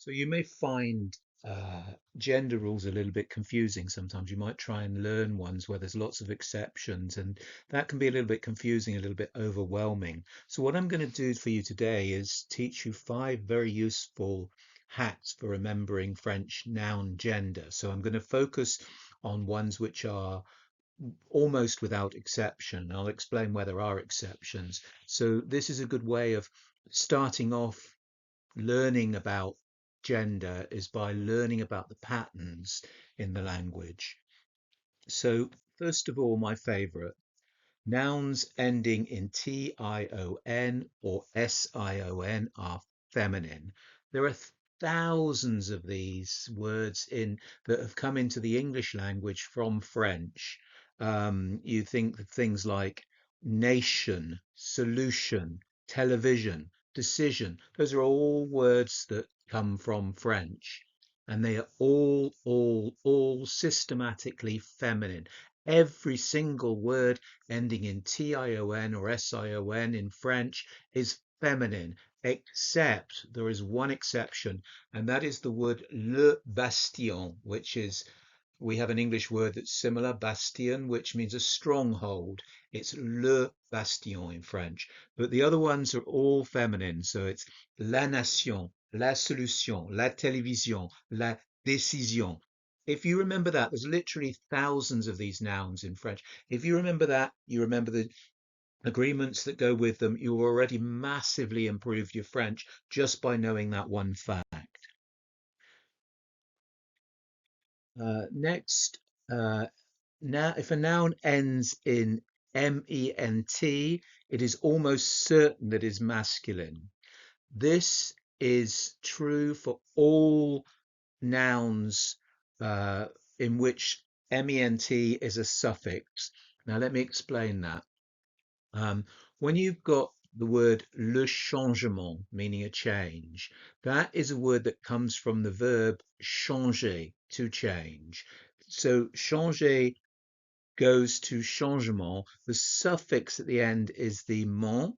So you may find gender rules a little bit confusing sometimes. You might try and learn ones where there's lots of exceptions, and that can be a little bit confusing, a little bit overwhelming. So what I'm going to do for you today is teach you 5 very useful hacks for remembering French noun gender. So I'm going to focus on ones which are almost without exception. I'll explain where there are exceptions. So this is a good way of starting off learning about gender is by learning about the patterns in the language. So first of all, my favorite, nouns ending in tion or sion are feminine. There are thousands of these words in that have come into the English language from French. You think of things like nation, solution, television, decision. Those are all words that come from French, and they are all systematically feminine. Every single word ending in tion or sion in French is feminine, except there is one exception, and that is the word le bastion, which is, we have an English word that's similar, bastion, which means a stronghold. It's le bastion in French, but the other ones are all feminine. So it's la nation, la solution, la télévision, la décision. If you remember that, there's literally thousands of these nouns in French. If you remember that, you remember the agreements that go with them, you already massively improved your French just by knowing that one fact. Next, now if a noun ends in ment, it is almost certain that it is masculine. This is true for all nouns in which ment is a suffix. Now let me explain that. When you've got the word le changement, meaning a change, that is a word that comes from the verb changer, to change. So changer goes to changement. The suffix at the end is the ment.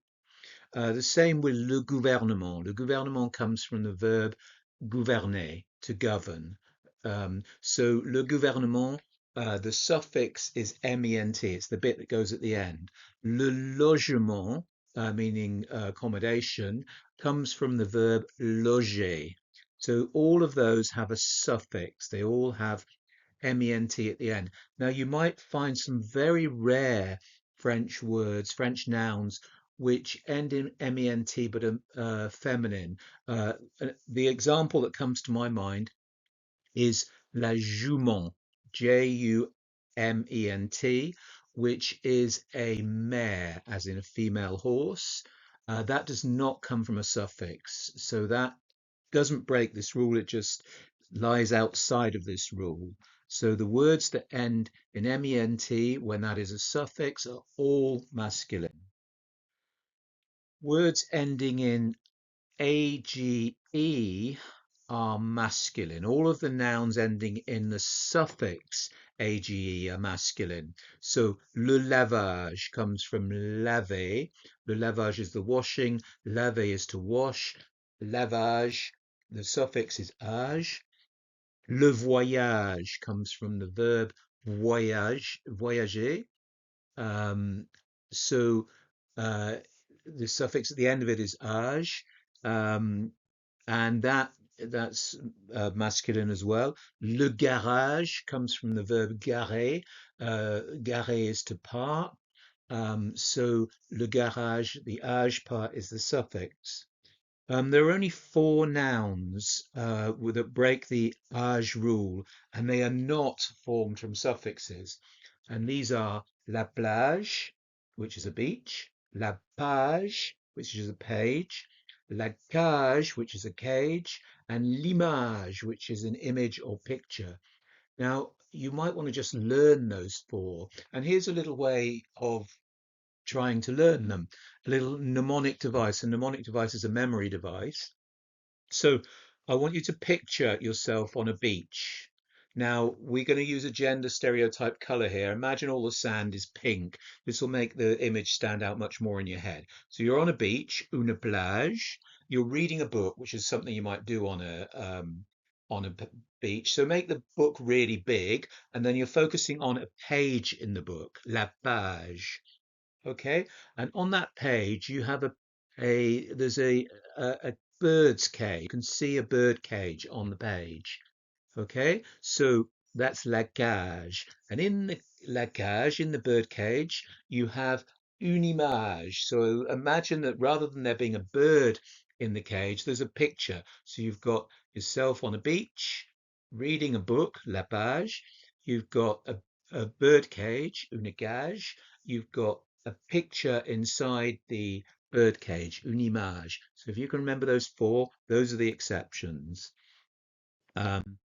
The same with le gouvernement. Le gouvernement comes from the verb gouverner, to govern. So le gouvernement, the suffix is ment, it's the bit that goes at the end. Le logement, meaning accommodation, comes from the verb loger. So all of those have a suffix, they all have ment at the end. Now you might find some very rare French words, French nouns, which end in ment but are feminine. The example that comes to my mind is la jument, jument, which is a mare, as in a female horse. That does not come from a suffix, so that doesn't break this rule, it just lies outside of this rule. So the words that end in ment, when that is a suffix, are all masculine. Words ending in age are masculine. All of the nouns ending in the suffix age are masculine. So le lavage comes from laver. Le lavage is the washing. Laver is to wash. Lavage, the suffix is age. Le voyage comes from the verb voyage, voyager. Um, so uh, the suffix at the end of it is age. And that's masculine as well. Le garage comes from the verb garer. Garer is to park. So le garage, the age part is the suffix. There are only 4 nouns that break the age rule, and they are not formed from suffixes. And these are la plage, which is a beach, la page, which is a page, la cage, which is a cage, and l'image, which is an image or picture. Now, you might want to just learn those 4. And here's a little way of trying to learn them. A little mnemonic device. A mnemonic device is a memory device. So I want you to picture yourself on a beach. Now, we're going to use a gender stereotype color here. Imagine all the sand is pink. This will make the image stand out much more in your head. So you're on a beach, une plage. You're reading a book, which is something you might do on a beach. So make the book really big, and then you're focusing on a page in the book, la page. Okay, and on that page you have a there's a bird's cage. You can see a bird cage on the page. Okay, so that's la cage. And in the la cage, in the bird cage, you have une image. So imagine that rather than there being a bird in the cage, there's a picture. So you've got yourself on a beach reading a book, la page. You've got a bird cage, une cage. You've got a picture inside the bird cage, une image. So if you can remember those four, those are the exceptions. Um,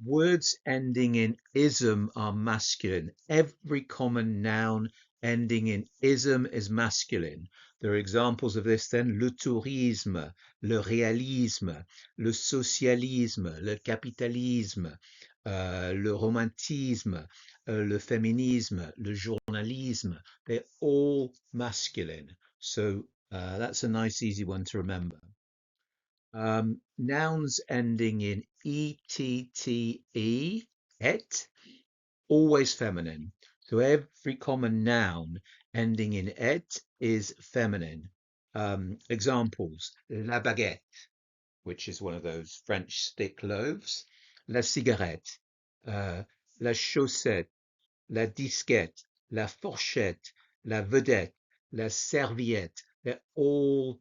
Words ending in ism are masculine. Every common noun ending in ism is masculine. There are examples of this then: le tourisme, le réalisme, le socialisme, le capitalisme, le romantisme, le féminisme, le journalisme. They're all masculine. So that's a nice, easy one to remember. Nouns ending in ette, et, always feminine. So every common noun ending in et is feminine. Examples: la baguette, which is one of those French stick loaves, la cigarette, uh, la chaussette, la disquette, la fourchette, la vedette, la serviette. They're all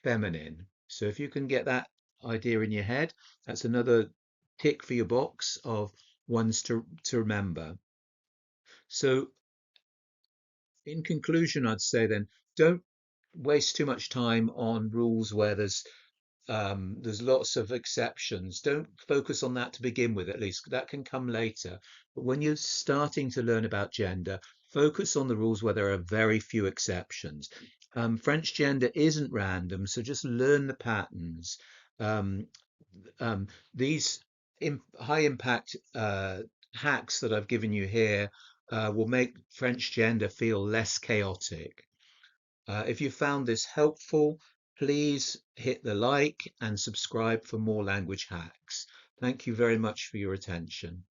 feminine. So if you can get that idea in your head, that's another tick for your box of ones to remember. So in conclusion, I'd say then don't waste too much time on rules where there's lots of exceptions. Don't focus on that to begin with, at least. That can come later. But when you're starting to learn about gender, focus on the rules where there are very few exceptions. French gender isn't random, so just learn the patterns. Um, these high impact hacks that I've given you here will make French gender feel less chaotic. If you found this helpful, please hit the like and subscribe for more language hacks. Thank you very much for your attention.